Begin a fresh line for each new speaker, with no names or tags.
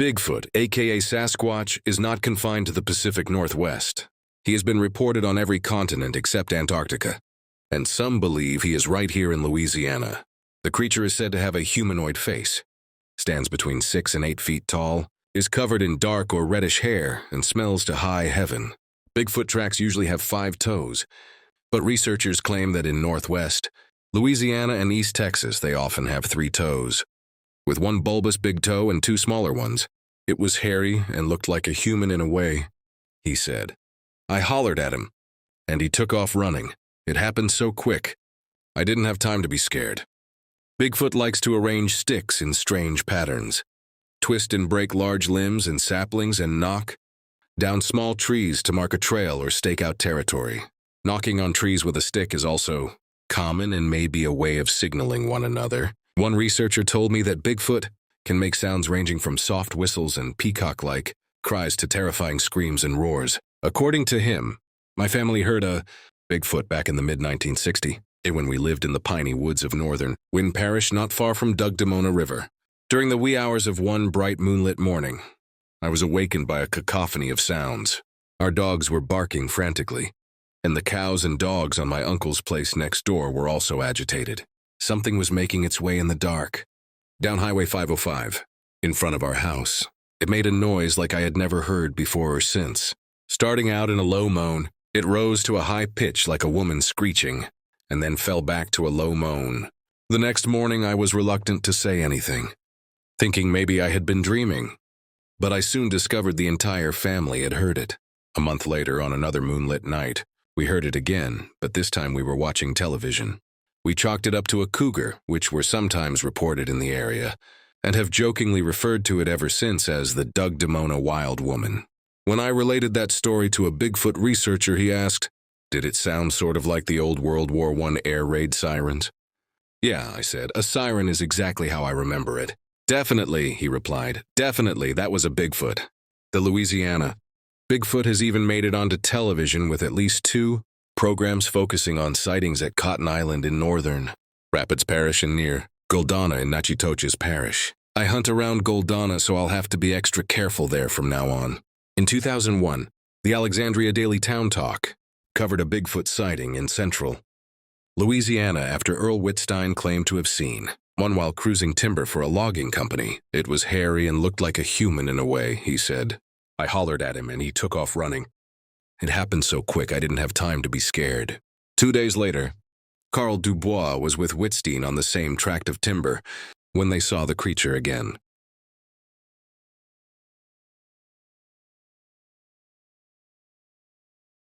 Bigfoot, aka Sasquatch, is not confined to the Pacific Northwest. He has been reported on every continent except Antarctica, and some believe he is right here in Louisiana. The creature is said to have a humanoid face, stands between 6 and 8 feet tall, is covered in dark or reddish hair, and smells to high heaven. Bigfoot tracks usually have 5 toes, but researchers claim that in Northwest, Louisiana and East Texas they often have 3 toes. With 1 bulbous big toe and 2 smaller ones. It was hairy and looked like a human in a way, he said. I hollered at him, and he took off running. It happened so quick. I didn't have time to be scared. Bigfoot likes to arrange sticks in strange patterns, twist and break large limbs and saplings and knock down small trees to mark a trail or stake out territory. Knocking on trees with a stick is also common and may be a way of signaling one another. One researcher told me that Bigfoot can make sounds ranging from soft whistles and peacock-like cries to terrifying screams and roars. According to him, my family heard a Bigfoot back in the mid-1960s when we lived in the piney woods of northern Wynn Parish not far from Dugdamona River. During the wee hours of one bright moonlit morning, I was awakened by a cacophony of sounds. Our dogs were barking frantically, and the cows and dogs on my uncle's place next door were also agitated. Something was making its way in the dark, down Highway 505, in front of our house. It made a noise like I had never heard before or since. Starting out in a low moan, it rose to a high pitch like a woman screeching, and then fell back to a low moan. The next morning I was reluctant to say anything, thinking maybe I had been dreaming. But I soon discovered the entire family had heard it. A month later, on another moonlit night, we heard it again, but this time we were watching television. We chalked it up to a cougar, which were sometimes reported in the area, and have jokingly referred to it ever since as the Dugdamona Wild Woman. When I related that story to a Bigfoot researcher, he asked, did it sound sort of like the old World War I air raid sirens? Yeah, I said, a siren is exactly how I remember it. Definitely, he replied, definitely, that was a Bigfoot. The Louisiana Bigfoot has even made it onto television with at least 2 programs focusing on sightings at Cotton Island in northern Rapids Parish and near Goldana in Natchitoches Parish. I hunt around Goldana, so I'll have to be extra careful there from now on. In 2001, the Alexandria Daily Town Talk covered a Bigfoot sighting in central Louisiana after Earl Whitstein claimed to have seen one while cruising timber for a logging company. It was hairy and looked like a human in a way, he said. I hollered at him and he took off running. It happened so quick I didn't have time to be scared. 2 days later, Carl Dubois was with Whitstein on the same tract of timber when they saw the creature again.